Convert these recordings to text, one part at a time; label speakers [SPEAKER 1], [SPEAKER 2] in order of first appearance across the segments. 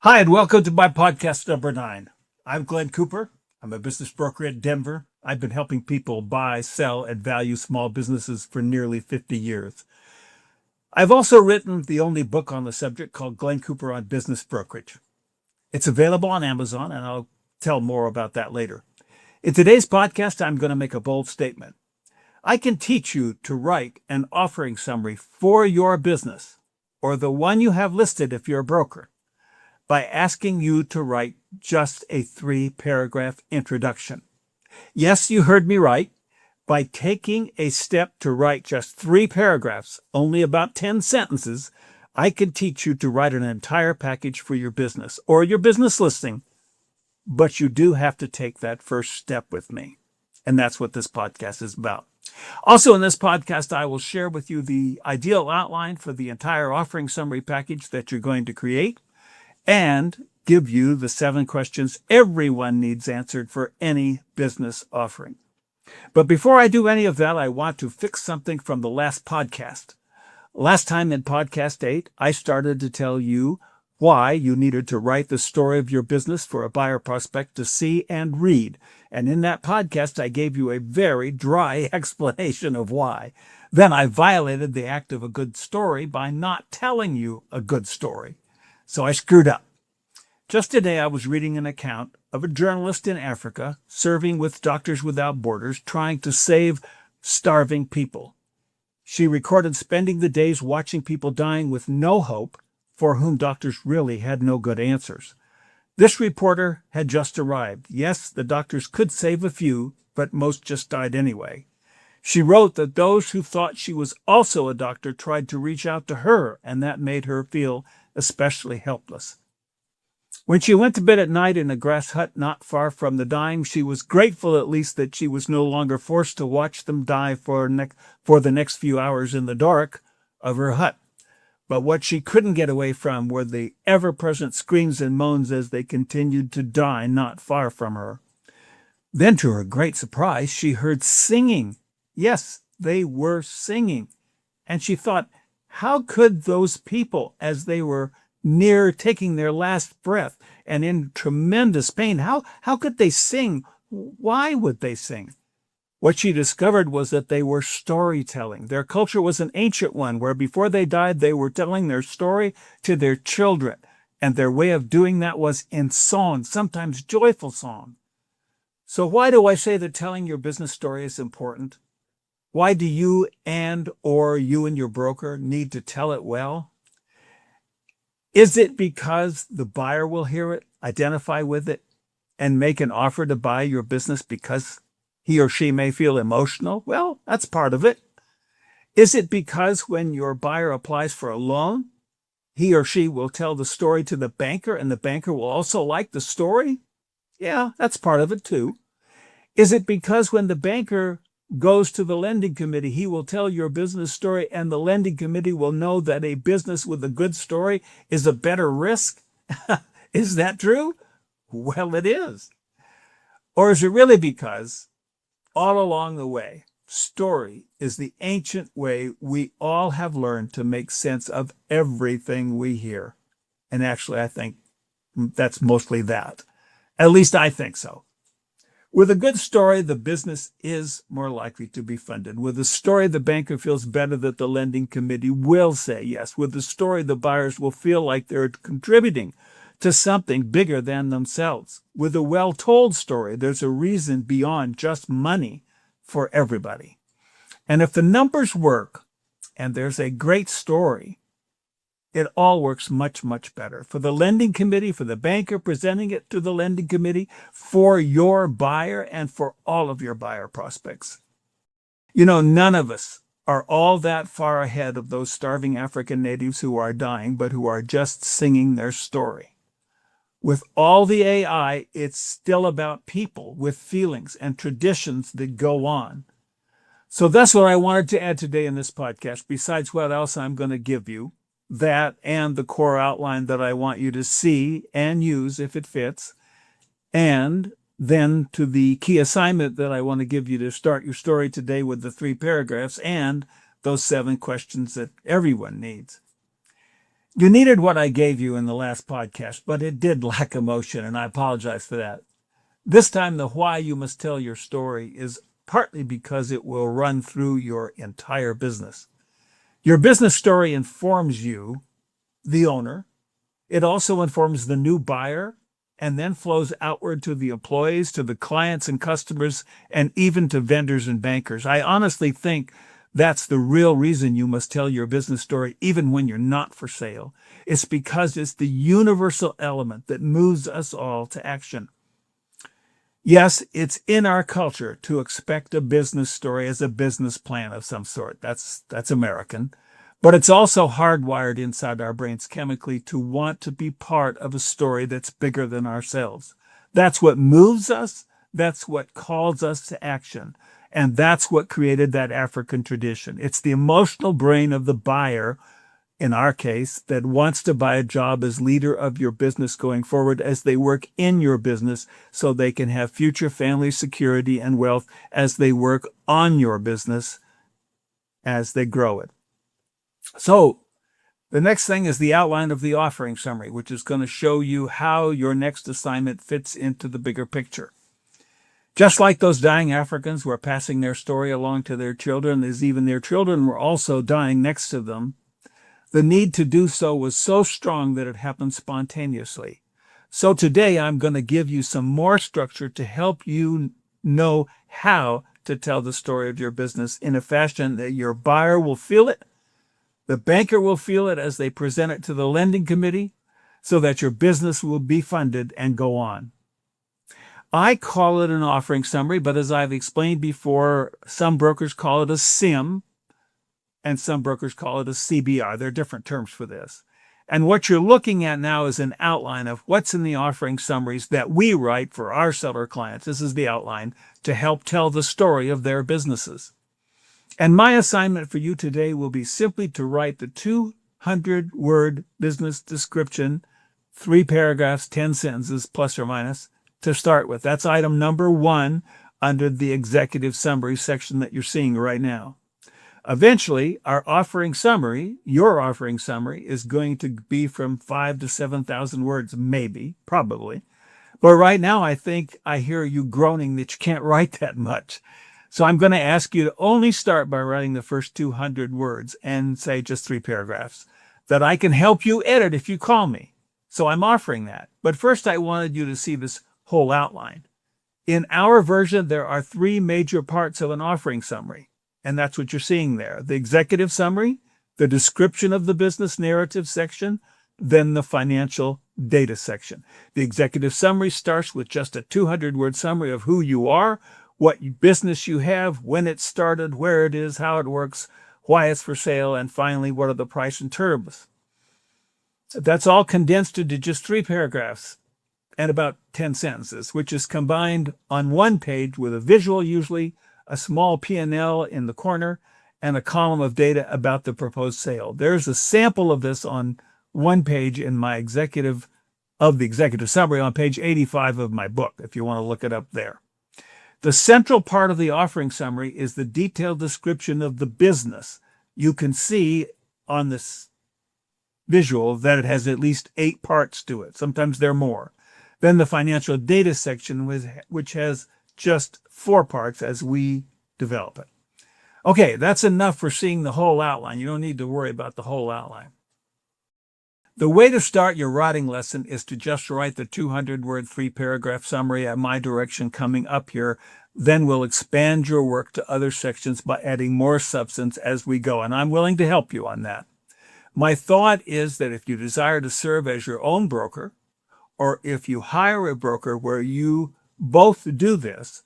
[SPEAKER 1] Hi, and welcome to my podcast number 9. I'm Glen Cooper. I'm a business broker in Denver. I've been helping people buy, sell, and value small businesses for nearly 50 years. I've also written the only book on the subject called Glen Cooper on Business Brokerage. It's available on Amazon, and I'll tell more about that later. In today's podcast, I'm going to make a bold statement. I can teach you to write an offering summary for your business, or the one you have listed if you're a broker, by asking you to write just a 3-paragraph introduction. Yes, you heard me right. By taking a step to write just 3 paragraphs, only about 10 sentences, I can teach you to write an entire package for your business or your business listing. But you do have to take that first step with me. And that's what this podcast is about. Also, in this podcast, I will share with you the ideal outline for the entire offering summary package that you're going to create, and give you the 7 questions everyone needs answered for any business offering. But before I do any of that, I want to fix something from the last podcast. Last time in podcast 8, I started to tell you why you needed to write the story of your business for a buyer prospect to see and read. And in that podcast, I gave you a very dry explanation of why. Then I violated the act of a good story by not telling you a good story. So I screwed up. Just today, I was reading an account of a journalist in Africa serving with Doctors Without Borders, trying to save starving people. She recorded spending the days watching people dying with no hope, for whom doctors really had no good answers. This reporter had just arrived. Yes, the doctors could save a few, but most just died anyway. She wrote that those who thought she was also a doctor tried to reach out to her, and that made her feel especially helpless. When she went to bed at night in a grass hut not far from the dying, she was grateful at least that she was no longer forced to watch them die for the next few hours in the dark of her hut. But what she couldn't get away from were the ever-present screams and moans as they continued to die not far from her. Then, to her great surprise, she heard singing. Yes, they were singing. And she thought, how could those people, as they were near taking their last breath and in tremendous pain, how could they sing? Why would they sing? What she discovered was that they were storytelling. Their culture was an ancient one where before they died, they were telling their story to their children. And their way of doing that was in song, sometimes joyful song. So why do I say that telling your business story is important? Why do you and your broker need to tell it well? Is it because the buyer will hear it, identify with it, and make an offer to buy your business because he or she may feel emotional? Well, that's part of it. Is it because when your buyer applies for a loan, he or she will tell the story to the banker and the banker will also like the story? Yeah, that's part of it too. Is it because when the banker goes to the lending committee, he will tell your business story and the lending committee will know that a business with a good story is a better risk? Is that true? Well, it is. Or is it really because all along the way, story is the ancient way we all have learned to make sense of everything we hear? And actually, I think that's mostly that. At least I think so. With a good story, the business is more likely to be funded. With a story, the banker feels better that the lending committee will say yes. With the story, the buyers will feel like they're contributing to something bigger than themselves. With a well-told story, there's a reason beyond just money for everybody. And if the numbers work and there's a great story, it all works much, much better for the lending committee, for the banker presenting it to the lending committee, for your buyer, and for all of your buyer prospects. You know, none of us are all that far ahead of those starving African natives who are dying, but who are just singing their story. With all the AI, it's still about people with feelings and traditions that go on. So that's what I wanted to add today in this podcast, besides what else I'm going to give you. That and the core outline that I want you to see and use if it fits. And then to the key assignment that I want to give you to start your story today with the 3 paragraphs and those 7 questions that everyone needs. You needed what I gave you in the last podcast, but it did lack emotion, and I apologize for that. This time, the why you must tell your story is partly because it will run through your entire business. Your business story informs you, the owner. It also informs the new buyer and then flows outward to the employees, to the clients and customers, and even to vendors and bankers. I honestly think that's the real reason you must tell your business story, even when you're not for sale. It's because it's the universal element that moves us all to action. Yes, it's in our culture to expect a business story as a business plan of some sort. That's American. But it's also hardwired inside our brains chemically to want to be part of a story that's bigger than ourselves. That's what moves us. That's what calls us to action. And that's what created that African tradition. It's the emotional brain of the buyer, in our case, that wants to buy a job as leader of your business going forward as they work in your business so they can have future family security and wealth as they work on your business as they grow it. So the next thing is the outline of the offering summary, which is going to show you how your next assignment fits into the bigger picture. Just like those dying Africans were passing their story along to their children, as even their children were also dying next to them, the need to do so was so strong that it happened spontaneously. So today I'm going to give you some more structure to help you know how to tell the story of your business in a fashion that your buyer will feel it, the banker will feel it as they present it to the lending committee, so that your business will be funded and go on. I call it an offering summary, but as I've explained before, some brokers call it a SIM, and some brokers call it a CBR. There are different terms for this. And what you're looking at now is an outline of what's in the offering summaries that we write for our seller clients. This is the outline to help tell the story of their businesses. And my assignment for you today will be simply to write the 200-word business description, 3 paragraphs, 10 sentences, plus or minus, to start with. That's item number 1 under the executive summary section that you're seeing right now. Eventually, our offering summary, your offering summary, is going to be from 5,000 to 7,000 words, maybe, probably. But right now, I think I hear you groaning that you can't write that much. So I'm going to ask you to only start by writing the first 200 words and say just 3 paragraphs that I can help you edit if you call me. So I'm offering that. But first, I wanted you to see this whole outline. In our version, there are 3 major parts of an offering summary. And that's what you're seeing there. The executive summary, the description of the business narrative section, then the financial data section. The executive summary starts with just a 200-word summary of who you are, what business you have, when it started, where it is, how it works, why it's for sale, and finally, what are the price and terms. That's all condensed into just 3 paragraphs and about 10 sentences, which is combined on one page with a visual, usually a small P&L in the corner, and a column of data about the proposed sale. There's a sample of this on one page in my executive summary on page 85 of my book, if you want to look it up there. The central part of the offering summary is the detailed description of the business. You can see on this visual that it has at least 8 parts to it. Sometimes there are more. Then the financial data section, which has just 4 parts as we develop it. Okay, that's enough for seeing the whole outline. You don't need to worry about the whole outline. The way to start your writing lesson is to just write the 200-word, 3-paragraph summary at my direction coming up here. Then we'll expand your work to other sections by adding more substance as we go, and I'm willing to help you on that. My thought is that if you desire to serve as your own broker, or if you hire a broker where you both do this,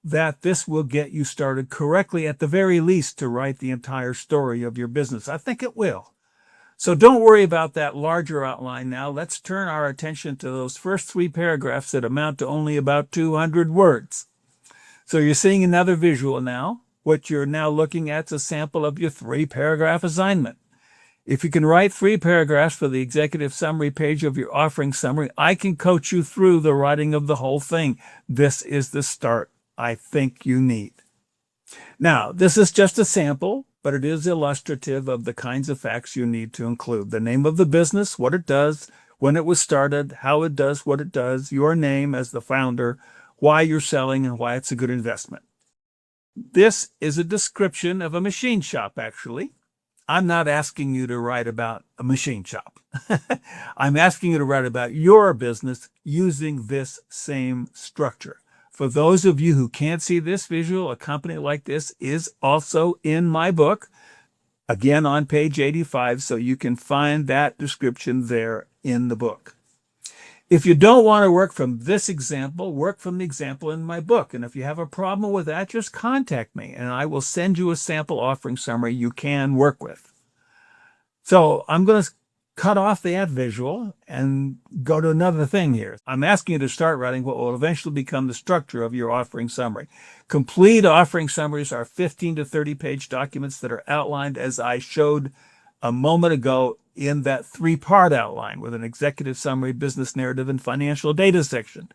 [SPEAKER 1] that this will get you started correctly at the very least to write the entire story of your business. I think it will. So don't worry about that larger outline now. Let's turn our attention to those first 3 paragraphs that amount to only about 200 words. So you're seeing another visual now. What you're now looking at is a sample of your 3-paragraph assignment. If you can write 3 paragraphs for the executive summary page of your offering summary, I can coach you through the writing of the whole thing. This is the start I think you need. Now, this is just a sample. but it is illustrative of the kinds of facts you need to include. The name of the business, what it does, when it was started, how it does what it does, your name as the founder, why you're selling, and why it's a good investment. This is a description of a machine shop, actually. I'm not asking you to write about a machine shop. I'm asking you to write about your business using this same structure. For those of you who can't see this visual, a company like this is also in my book, again on page 85, so you can find that description there in the book. If you don't want to work from this example, work from the example in my book. And if you have a problem with that, just contact me and I will send you a sample offering summary you can work with. So I'm going to cut off that visual and go to another thing here. I'm asking you to start writing what will eventually become the structure of your offering summary. Complete offering summaries are 15 to 30 page documents that are outlined as I showed a moment ago in that 3-part outline with an executive summary, business narrative, and financial data section.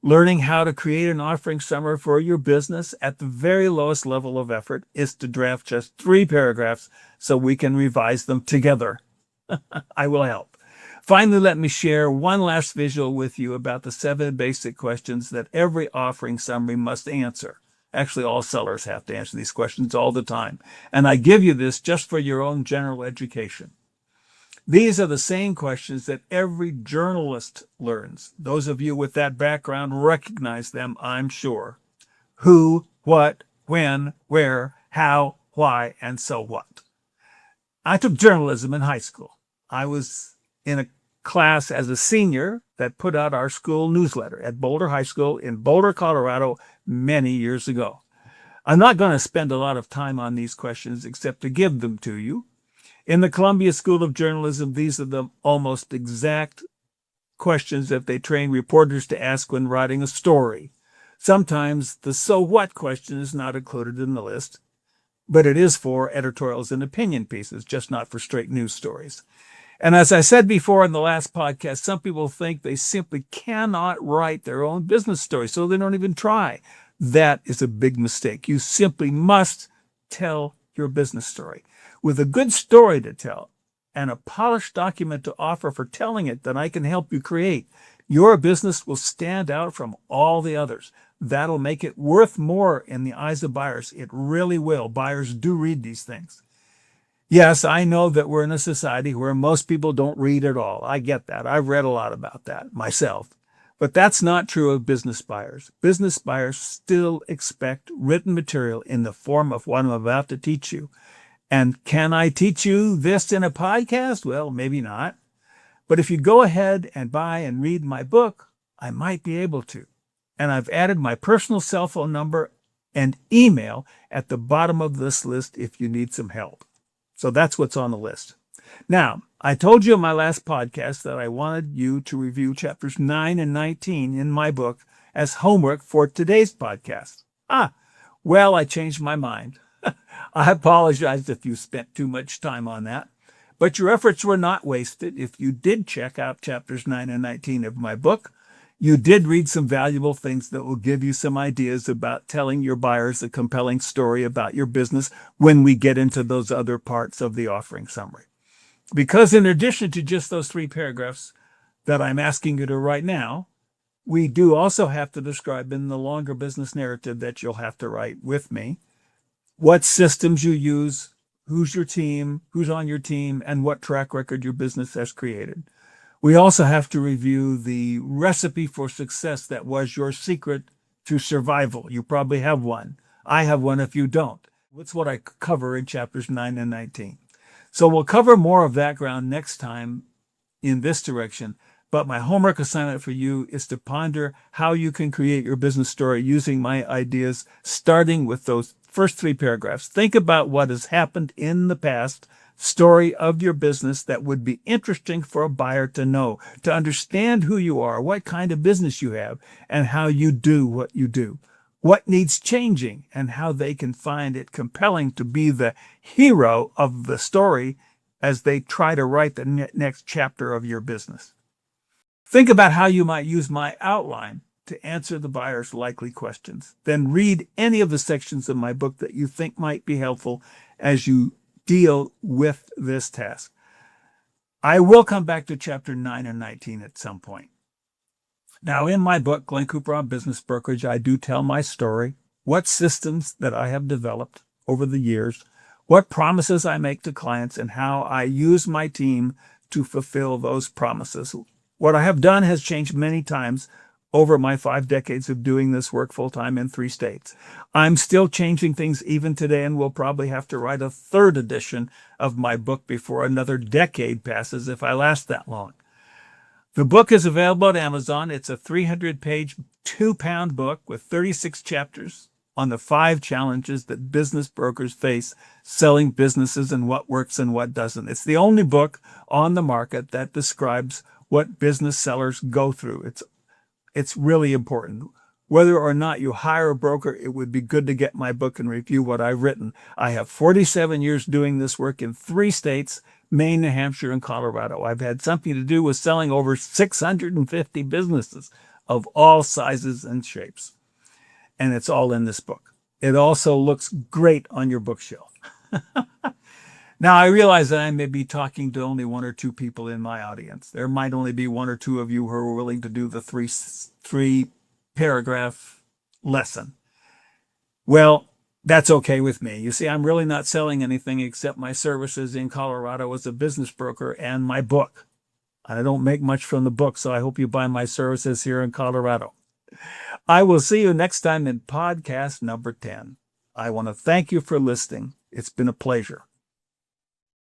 [SPEAKER 1] Learning how to create an offering summary for your business at the very lowest level of effort is to draft just 3 paragraphs so we can revise them together. I will help. Finally, let me share one last visual with you about the 7 basic questions that every offering summary must answer. Actually, all sellers have to answer these questions all the time. And I give you this just for your own general education. These are the same questions that every journalist learns. Those of you with that background recognize them, I'm sure. Who, what, when, where, how, why, and so what. I took journalism in high school. I was in a class as a senior that put out our school newsletter at Boulder High School in Boulder, Colorado, many years ago. I'm not going to spend a lot of time on these questions except to give them to you. In the Columbia School of Journalism, these are the almost exact questions that they train reporters to ask when writing a story. Sometimes the so what question is not included in the list, but it is for editorials and opinion pieces, just not for straight news stories. And as I said before in the last podcast, some people think they simply cannot write their own business story, so they don't even try. That is a big mistake. You simply must tell your business story. With a good story to tell and a polished document to offer for telling it that I can help you create, your business will stand out from all the others. That'll make it worth more in the eyes of buyers. It really will. Buyers do read these things. Yes, I know that we're in a society where most people don't read at all. I get that. I've read a lot about that myself. But that's not true of business buyers. Business buyers still expect written material in the form of what I'm about to teach you. And can I teach you this in a podcast? Well, maybe not. But if you go ahead and buy and read my book, I might be able to. And I've added my personal cell phone number and email at the bottom of this list if you need some help. So that's what's on the list. Now, I told you in my last podcast that I wanted you to review chapters 9 and 19 in my book as homework for today's podcast. Well, I changed my mind. I apologize if you spent too much time on that, but your efforts were not wasted. If you did check out chapters 9 and 19 of my book, you did read some valuable things that will give you some ideas about telling your buyers a compelling story about your business when we get into those other parts of the offering summary. Because in addition to just those 3 paragraphs that I'm asking you to write now, we do also have to describe in the longer business narrative that you'll have to write with me what systems you use, who's your team, who's on your team, and what track record your business has created. We also have to review the recipe for success that was your secret to survival. You probably have one. I have one if you don't. That's what I cover in chapters 9 and 19. So we'll cover more of that ground next time in this direction. But my homework assignment for you is to ponder how you can create your business story using my ideas, starting with those first 3 paragraphs. Think about what has happened in the past story of your business that would be interesting for a buyer to know, to understand who you are, what kind of business you have, and how you do what you do. What needs changing and how they can find it compelling to be the hero of the story as they try to write the next chapter of your business. Think about how you might use my outline to answer the buyer's likely questions. Then read any of the sections of my book that you think might be helpful as you deal with this task. I will come back to chapter 9 and 19 at some point. Now, in my book, Glen Cooper on Business Brokerage, I do tell my story, what systems that I have developed over the years, what promises I make to clients, and how I use my team to fulfill those promises. What I have done has changed many times over my 5 decades of doing this work full-time in 3 states. I'm still changing things even today, and will probably have to write a 3rd edition of my book before another decade passes if I last that long. The book is available at Amazon. It's a 300-page, 2-pound book with 36 chapters on the 5 challenges that business brokers face selling businesses and what works and what doesn't. It's the only book on the market that describes what business sellers go through. It's really important. Whether or not you hire a broker, it would be good to get my book and review what I've written. I have 47 years doing this work in 3 states, Maine, New Hampshire, and Colorado. I've had something to do with selling over 650 businesses of all sizes and shapes. And it's all in this book. It also looks great on your bookshelf. Now, I realize that I may be talking to only 1 or 2 people in my audience. There might only be 1 or 2 of you who are willing to do the 3 paragraph lesson. Well, that's okay with me. You see, I'm really not selling anything except my services in Colorado as a business broker and my book. I don't make much from the book, so I hope you buy my services here in Colorado. I will see you next time in podcast number 10. I want to thank you for listening. It's been a pleasure.